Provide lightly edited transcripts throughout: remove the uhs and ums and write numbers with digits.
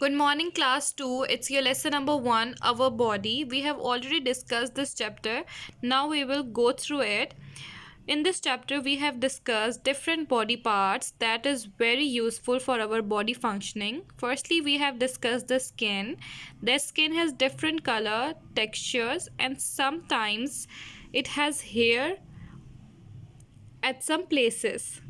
Good morning, class 2. It's your lesson number 1, our body. We have already discussed this chapter. Now we will go through it. In this chapter, we have discussed different body parts that is very useful for our body functioning. Firstly, we have discussed the skin. The skin has different color, textures, and sometimes it has hair at some places.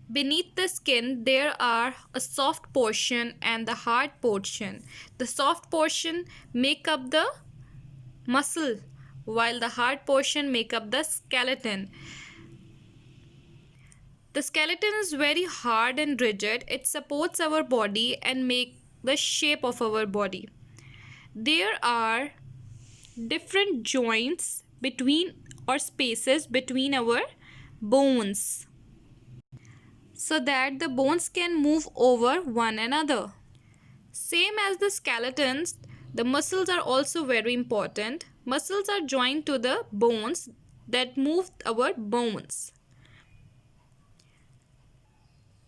Beneath the skin, there are a soft portion and the hard portion. The soft portion make up the muscle, while the hard portion make up the skeleton. The skeleton is very hard and rigid. It supports our body and make the shape of our body. There are different joints between or spaces between our bones, so that the bones can move over one another. Same as the skeletons, the muscles are also very important. Muscles are joined to the bones that move our bones.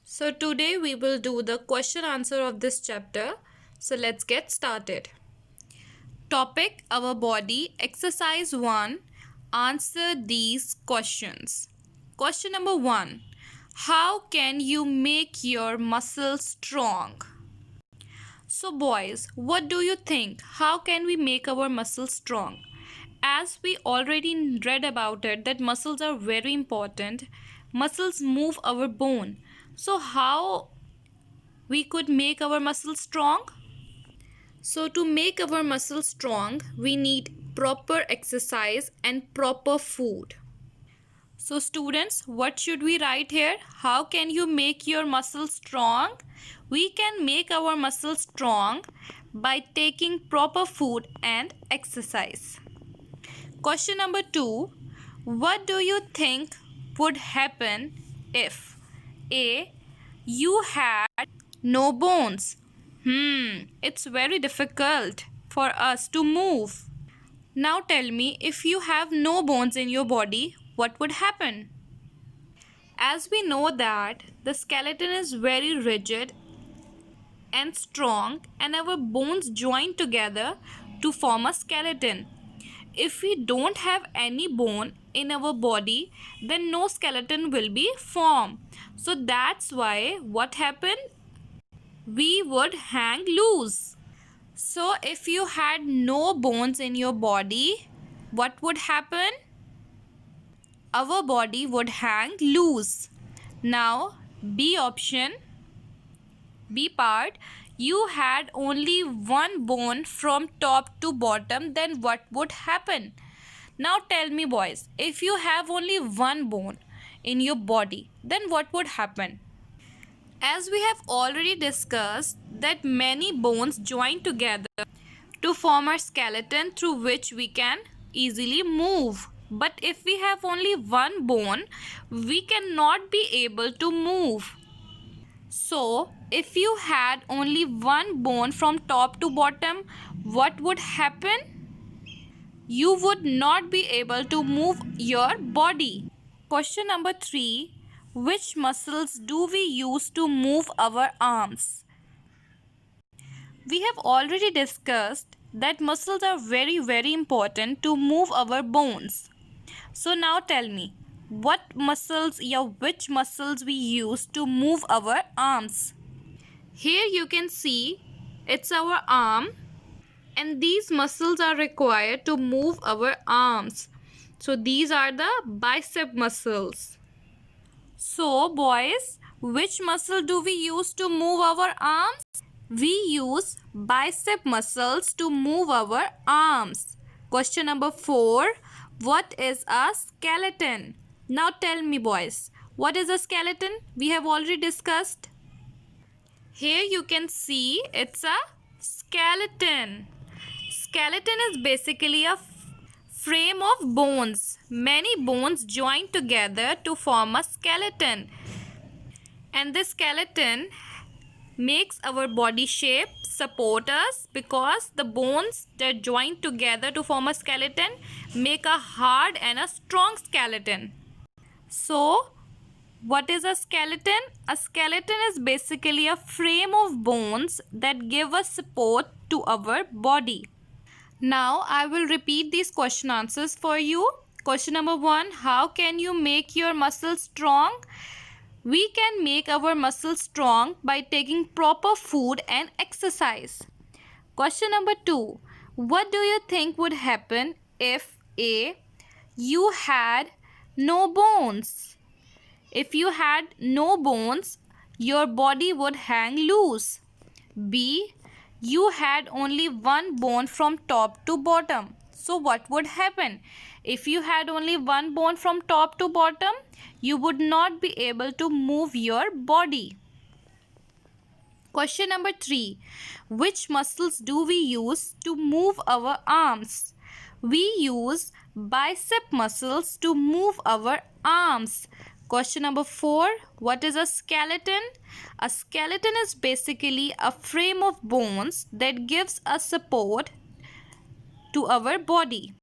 So today we will do the question answer of this chapter. So let's get started. Topic: our body. Exercise 1. Answer these questions. Question number 1. How can you make your muscles strong? So boys, what do you think? How can we make our muscles strong? As we already read about it, that muscles are very important. Muscles move our bone. So how we could make our muscles strong? So to make our muscles strong, we need proper exercise and proper food. So students, what should we write here? How can you make your muscles strong? We can make our muscles strong by taking proper food and exercise. Question number 2. What do you think would happen if A. You had no bones? It's very difficult for us to move. Now tell me, if you have no bones in your body, what would happen? As we know that the skeleton is very rigid and strong and our bones join together to form a skeleton. If we don't have any bone in our body, then no skeleton will be formed. So that's why what happened? We would hang loose. So if you had no bones in your body, what would happen? Our body would hang loose. Now, B option, B part, you had only one bone from top to bottom, then what would happen? Now tell me boys, if you have only one bone in your body, then what would happen? As we have already discussed that many bones join together to form a skeleton through which we can easily move. But if we have only one bone, we cannot be able to move. So, if you had only one bone from top to bottom, what would happen? You would not be able to move your body. Question number 3. Which muscles do we use to move our arms? We have already discussed that muscles are very important to move our bones. So now tell me, which muscles we use to move our arms? Here you can see it's our arm, and these muscles are required to move our arms. So these are the bicep muscles. So boys, which muscle do we use to move our arms? We use bicep muscles to move our arms. Question number 4. What is a skeleton? Now tell me boys, what is a skeleton? We have already discussed. Here you can see it's a skeleton. Skeleton is basically a frame of bones. Many bones join together to form a skeleton. And this skeleton makes our body shape, support us, because the bones that join together to form a skeleton make a hard and a strong skeleton. So What is a skeleton? A skeleton is basically a frame of bones that give us support to our body. Now I will repeat these question answers for you. Question number 1, how can you make your muscles strong? We can make our muscles strong by taking proper food and exercise. Question number 2, what do you think would happen if A, you had no bones? If you had no bones, your body would hang loose. B, you had only one bone from top to bottom. So what would happen? If you had only one bone from top to bottom, you would not be able to move your body. Question number 3. Which muscles do we use to move our arms? We use bicep muscles to move our arms. Question number 4. What is a skeleton? A skeleton is basically a frame of bones that gives us support to our body.